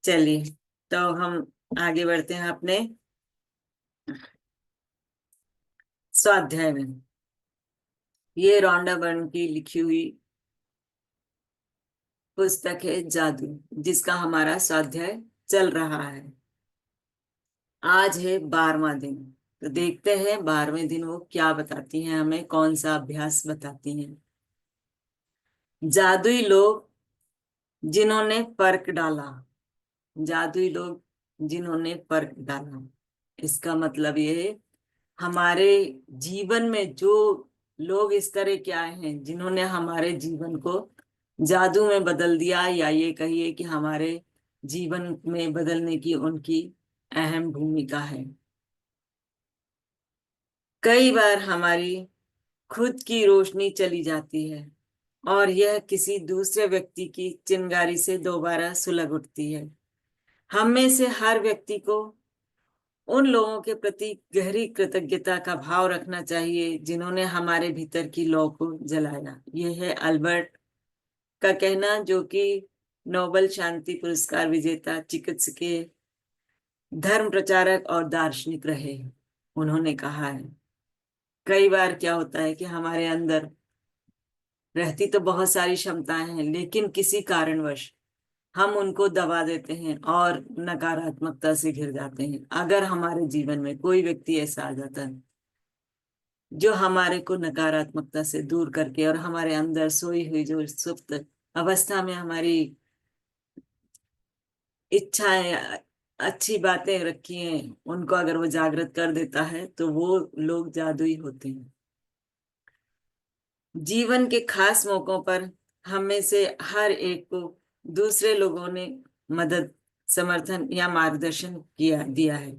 चलिए, तो हम आगे बढ़ते हैं अपने स्वाध्याय में। ये रॉन्डा बर्न की लिखी हुई पुस्तक है जादू, जिसका हमारा स्वाध्याय चल रहा है। आज है 12वां दिन। तो देखते हैं 12वें दिन वो क्या बताती हैं, हमें कौन सा अभ्यास बताती हैं। जादुई लोग जिन्होंने पर्क डाला। जादुई लोग जिन्होंने पर्क डाला, इसका मतलब ये है हमारे जीवन में जो लोग इस तरह के आए हैं जिन्होंने हमारे जीवन को जादू में बदल दिया, या ये कहिए कि हमारे जीवन में बदलने की उनकी अहम भूमिका है। कई बार हमारी खुद की रोशनी चली जाती है और यह किसी दूसरे व्यक्ति की चिंगारी से दोबारा सुलग उठती है। हम में से हर व्यक्ति को उन लोगों के प्रति गहरी कृतज्ञता का भाव रखना चाहिए जिन्होंने हमारे भीतर की लौ को जलाया। यह है अल्बर्ट का कहना, जो कि नोबेल शांति पुरस्कार विजेता चिकित्सकीय, धर्म प्रचारक और दार्शनिक रहे। उन्होंने कहा है कई बार क्या होता है कि हमारे अंदर रहती तो बहुत सारी क्षमताएं हैं, लेकिन किसी कारणवश हम उनको दबा देते हैं और नकारात्मकता से घिर जाते हैं। अगर हमारे जीवन में कोई व्यक्ति ऐसा आ जाता है जो हमारे को नकारात्मकता से दूर करके और हमारे अंदर सोई हुई जो सुप्त अवस्था में हमारी इच्छाएं, अच्छी बातें रखी हैं, उनको अगर वो जागृत कर देता है तो वो लोग जादुई होते हैं। जीवन के खास मौकों पर हम में से हर एक को दूसरे लोगों ने मदद, समर्थन या मार्गदर्शन दिया है,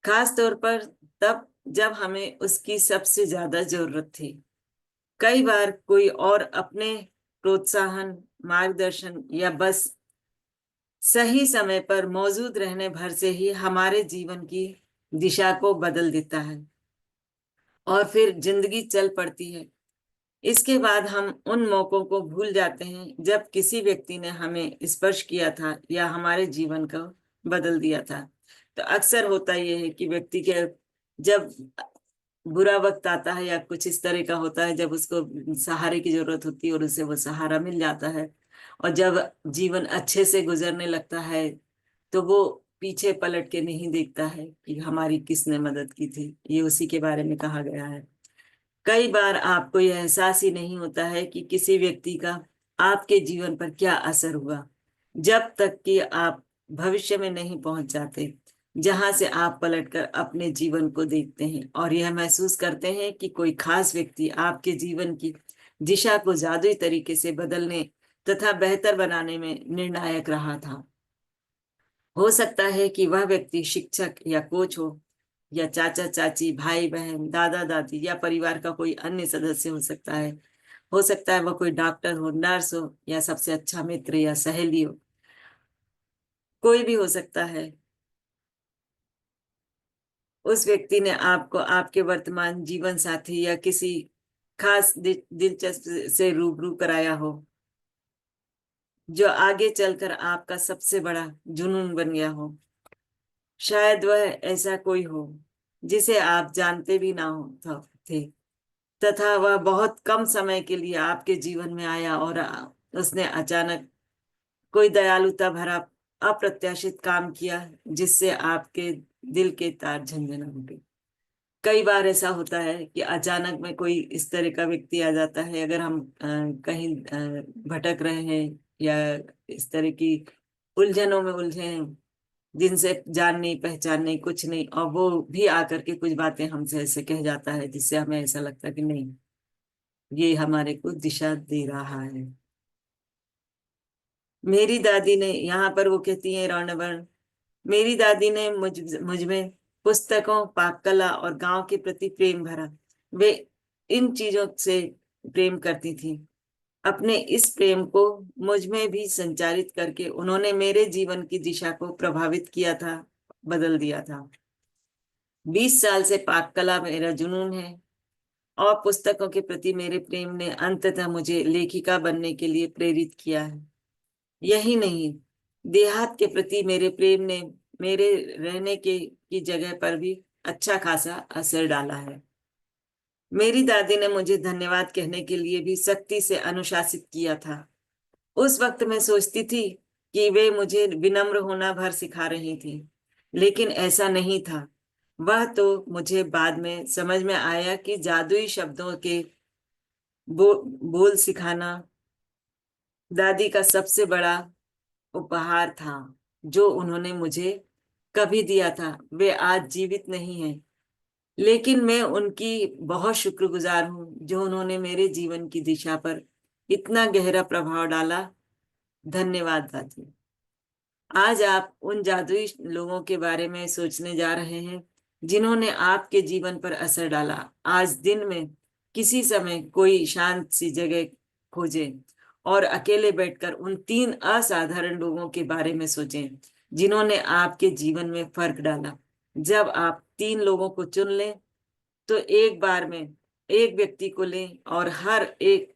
खास तौर पर तब जब हमें उसकी सबसे ज्यादा जरूरत थी। कई बार कोई और अपने प्रोत्साहन, मार्गदर्शन या बस सही समय पर मौजूद रहने भर से ही हमारे जीवन की दिशा को बदल देता है और फिर जिंदगी चल पड़ती है। इसके बाद हम उन मौकों को भूल जाते हैं जब किसी व्यक्ति ने हमें स्पर्श किया था या हमारे जीवन को बदल दिया था। तो अक्सर होता यह है कि व्यक्ति के जब बुरा वक्त आता है या कुछ इस तरह का होता है, जब उसको सहारे की जरूरत होती है और उसे वो सहारा मिल जाता है, और जब जीवन अच्छे से गुजरने लगता है तो वो पीछे पलट के नहीं देखता है कि हमारी किसने मदद की थी। ये उसी के बारे में कहा गया है। कई बार आपको यह एहसास ही नहीं होता है कि किसी व्यक्ति का आपके जीवन पर क्या असर हुआ, जब तक कि आप भविष्य में नहीं पहुंच जाते, जहां से आप पलटकर अपने जीवन को देखते हैं और यह महसूस करते हैं कि कोई खास व्यक्ति आपके जीवन की दिशा को जादुई तरीके से बदलने तथा बेहतर बनाने में निर्णायक रहा था। हो सकता है कि वह व्यक्ति शिक्षक या कोच हो, या चाचा चाची, भाई बहन, दादा दादी, या परिवार का कोई अन्य सदस्य हो सकता है। हो सकता है वह कोई डॉक्टर हो, नर्स हो, या सबसे अच्छा मित्र या सहेली हो। कोई भी हो सकता है। उस व्यक्ति ने आपको आपके वर्तमान जीवन साथी या किसी खास दिलचस्प से रूबरू कराया हो, जो आगे चलकर आपका सबसे बड़ा जुनून बन गया हो। शायद वह ऐसा कोई हो जिसे आप जानते भी ना हो थे, तथा वह बहुत कम समय के लिए आपके जीवन में आया और उसने अचानक कोई दयालुता भरा अप्रत्याशित काम किया जिससे आपके दिल के तार झंझना उठे। कई बार ऐसा होता है कि अचानक में कोई इस तरह का व्यक्ति आ जाता है, अगर हम कहीं भटक रहे हैं या इस तरह की उलझनों में उलझे हैं जिनसे जान नहीं पहचान नहीं कुछ नहीं, और वो भी आकर के कुछ बातें हमसे ऐसे कह जाता है जिससे हमें ऐसा लगता है कि नहीं, ये हमारे को दिशा दे रहा है। मेरी दादी ने, यहाँ पर वो कहती है रौनबर्न, मेरी दादी ने मुझ में पुस्तकों, पाक कला और गांव के प्रति प्रेम भरा। वे इन चीजों से प्रेम करती थी। अपने इस प्रेम को मुझ में भी संचारित करके उन्होंने मेरे जीवन की दिशा को प्रभावित किया था, बदल दिया था। 20 साल से पाक कला मेरा जुनून है और पुस्तकों के प्रति मेरे प्रेम ने अंततः मुझे लेखिका बनने के लिए प्रेरित किया है। यही नहीं, देहात के प्रति मेरे प्रेम ने मेरे रहने की जगह पर भी अच्छा खासा असर डाला है। मेरी दादी ने मुझे धन्यवाद कहने के लिए भी सख्ती से अनुशासित किया था। उस वक्त मैं सोचती थी कि वे मुझे विनम्र होना भर सिखा रही थी, लेकिन ऐसा नहीं था। वह तो मुझे बाद में समझ में आया कि जादुई शब्दों के बोल सिखाना दादी का सबसे बड़ा उपहार था जो उन्होंने मुझे कभी दिया था। वे आज जीवित नहीं हैं, लेकिन मैं उनकी बहुत शुक्रगुजार हूँ जो उन्होंने मेरे जीवन की दिशा पर इतना गहरा प्रभाव डाला। धन्यवाद दादी। आज आप उन जादुई लोगों के बारे में सोचने जा रहे हैं जिन्होंने आपके जीवन पर असर डाला। आज दिन में किसी समय कोई शांत सी जगह खोजें और अकेले बैठकर उन 3 असाधारण लोगों के बारे में सोचें जिन्होंने आपके जीवन में फर्क डाला। जब आप 3 लोगों को चुन लें तो एक बार में एक व्यक्ति को लें और हर एक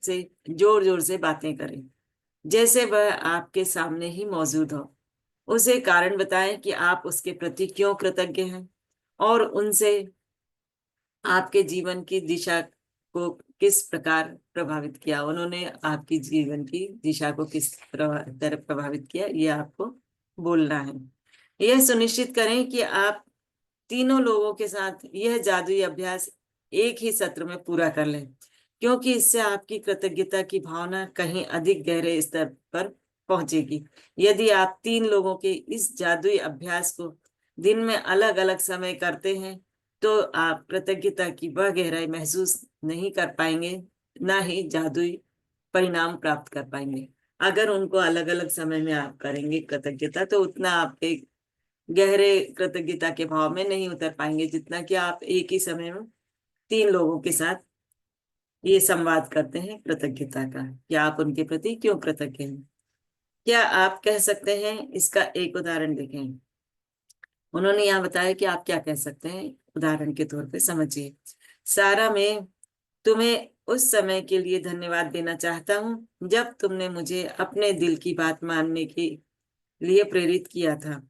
से जोर जोर से बातें करें जैसे वह आपके सामने ही मौजूद हो। उसे कारण बताएं कि आप उसके प्रति क्यों कृतज्ञ हैं और उनसे आपके जीवन की दिशा को किस प्रकार प्रभावित किया, उन्होंने आपकी जीवन की दिशा को किस तरह प्रभावित किया, ये आपको बोलना है। यह सुनिश्चित करें कि आप तीनों लोगों के साथ यह जादुई अभ्यास एक ही सत्र में पूरा कर लें, क्योंकि इससे आपकी कृतज्ञता की भावना कहीं अधिक गहरे स्तर पर पहुंचेगी। यदि आप 3 लोगों के इस जादुई अभ्यास को दिन में अलग अलग समय करते हैं तो आप कृतज्ञता की वह गहराई महसूस नहीं कर पाएंगे, ना ही जादुई परिणाम प्राप्त कर पाएंगे। अगर उनको अलग अलग समय में आप करेंगे कृतज्ञता, तो उतना आपके गहरे कृतज्ञता के भाव में नहीं उतर पाएंगे जितना कि आप एक ही समय में 3 लोगों के साथ ये संवाद करते हैं कृतज्ञता का, कि आप उनके प्रति क्यों कृतज्ञ हैं। क्या आप कह सकते हैं? इसका एक उदाहरण देखें। उन्होंने यहाँ बताया कि आप क्या कह सकते हैं। उदाहरण के तौर पे समझिए, सारा, मैं तुम्हें उस समय के लिए धन्यवाद देना चाहता हूँ जब तुमने मुझे अपने दिल की बात मानने के लिए प्रेरित किया था।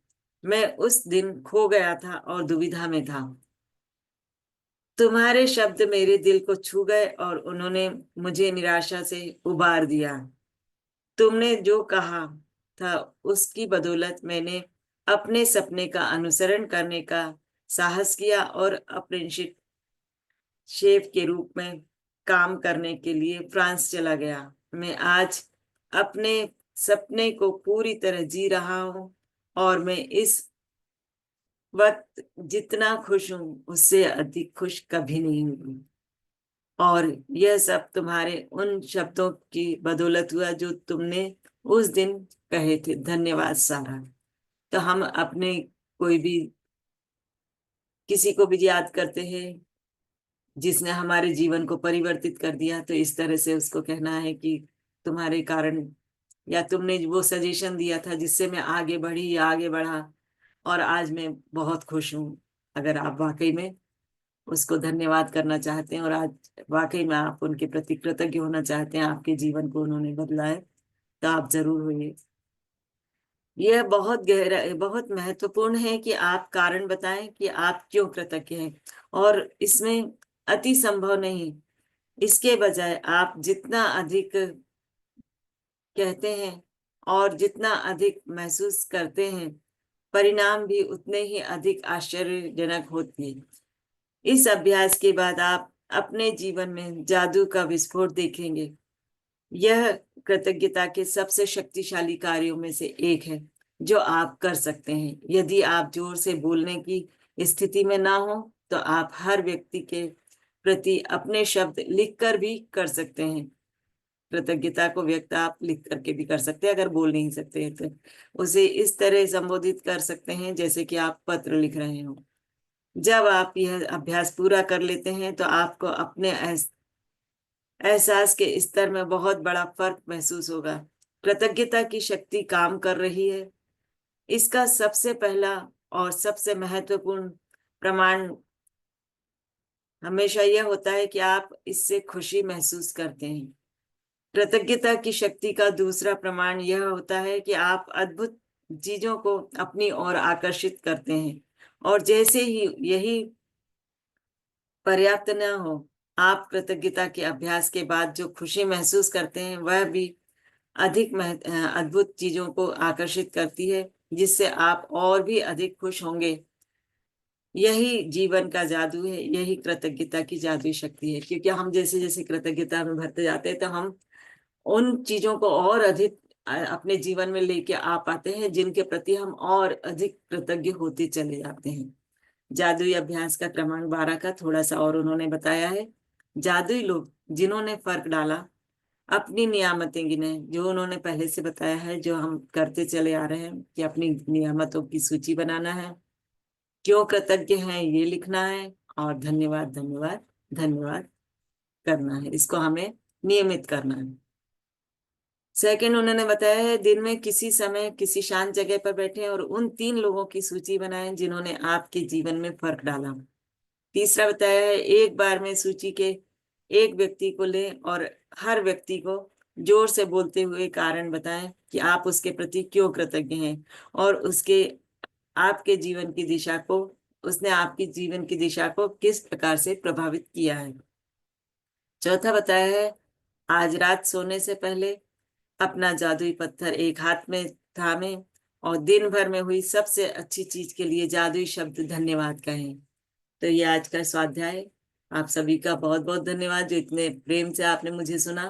मैं उस दिन खो गया था और दुविधा में था। तुम्हारे शब्द मेरे दिल को छू गए और उन्होंने मुझे निराशा से उबार दिया। तुमने जो कहा था उसकी बदौलत मैंने अपने सपने का अनुसरण करने का साहस किया और अप्रेंटिस शेफ के रूप में काम करने के लिए फ्रांस चला गया। मैं आज अपने सपने को पूरी तरह जी रहा हूँ और मैं इस वक्त जितना खुश हूँ उससे अधिक खुश कभी नहीं हुई। और यह सब तुम्हारे उन शब्दों की बदौलत हुआ जो तुमने उस दिन कहे थे। धन्यवाद सारा। तो हम अपने कोई भी किसी को भी याद करते हैं जिसने हमारे जीवन को परिवर्तित कर दिया, तो इस तरह से उसको कहना है कि तुम्हारे कारण, या तुमने वो सजेशन दिया था जिससे मैं आगे बढ़ी या आगे बढ़ा और आज मैं बहुत खुश हूँ। अगर आप वाकई में उसको धन्यवाद करना चाहते हैं और आज वाकई में आप उनके प्रति कृतज्ञ होना चाहते हैं, आपके जीवन को उन्होंने बदला है, तो आप जरूर होइए। यह बहुत गहरा, बहुत महत्वपूर्ण है कि आप कारण बताएं कि आप क्यों कृतज्ञ हैं, और इसमें अति संभव नहीं। इसके बजाय आप जितना अधिक कहते हैं और जितना अधिक महसूस करते हैं, परिणाम भी उतने ही अधिक आश्चर्यजनक होते हैं। इस अभ्यास के बाद आप अपने जीवन में जादू का विस्फोट देखेंगे। यह कृतज्ञता के सबसे शक्तिशाली कार्यों में से एक है जो आप कर सकते हैं। यदि आप जोर से बोलने की स्थिति में ना हो तो आप हर व्यक्ति के प्रति अपने शब्द लिखकर भी कर सकते हैं। कृतज्ञता को व्यक्त आप लिख करके भी कर सकते हैं। अगर बोल नहीं सकते हैं तो उसे इस तरह संबोधित कर सकते हैं जैसे कि आप पत्र लिख रहे हो। जब आप यह अभ्यास पूरा कर लेते हैं तो आपको अपने एहसास के स्तर में बहुत बड़ा फर्क महसूस होगा। कृतज्ञता की शक्ति काम कर रही है। इसका सबसे पहला और सबसे महत्वपूर्ण प्रमाण हमेशा यह होता है कि आप इससे खुशी महसूस करते हैं। कृतज्ञता की शक्ति का दूसरा प्रमाण यह होता है कि आप अद्भुत चीजों को अपनी ओर आकर्षित करते हैं, और जैसे ही यही पर्याप्त न हो, आप कृतज्ञता के अभ्यास के बाद जो खुशी महसूस करते हैं वह भी अधिक अद्भुत चीजों को आकर्षित करती है, जिससे आप और भी अधिक खुश होंगे। यही जीवन का जादू है, यही कृतज्ञता की जादुई शक्ति है, क्योंकि हम जैसे जैसे कृतज्ञता में भरते जाते हैं तो हम उन चीजों को और अधिक अपने जीवन में लेके आ पाते हैं, जिनके प्रति हम और अधिक कृतज्ञ होते चले जाते हैं। जादुई अभ्यास का क्रमांक 12 का थोड़ा सा और उन्होंने बताया है। जादुई लोग जिन्होंने फर्क डाला, अपनी नियामतें गिने, जो उन्होंने पहले से बताया है, जो हम करते चले आ रहे हैं कि अपनी नियामतों की सूची बनाना है, क्यों कृतज्ञ हैं ये लिखना है, और धन्यवाद धन्यवाद धन्यवाद करना है। इसको हमें नियमित करना है। सेकंड, उन्होंने बताया है दिन में किसी समय किसी शांत जगह पर बैठे और उन 3 लोगों की सूची बनाएं जिन्होंने आपके जीवन में फर्क डाला। तीसरा बताया है एक बार में सूची के एक व्यक्ति को लें और हर व्यक्ति को जोर से बोलते हुए कारण बताएं कि आप उसके प्रति क्यों कृतज्ञ हैं, और उसके आपके जीवन की दिशा को उसने आपकी जीवन की दिशा को किस प्रकार से प्रभावित किया है। चौथा बताया है आज रात सोने से पहले अपना जादुई पत्थर एक हाथ में थामे और दिन भर में हुई सबसे अच्छी चीज के लिए जादुई शब्द धन्यवाद कहें। तो ये आज का स्वाध्याय। आप सभी का बहुत बहुत धन्यवाद जो इतने प्रेम से आपने मुझे सुना।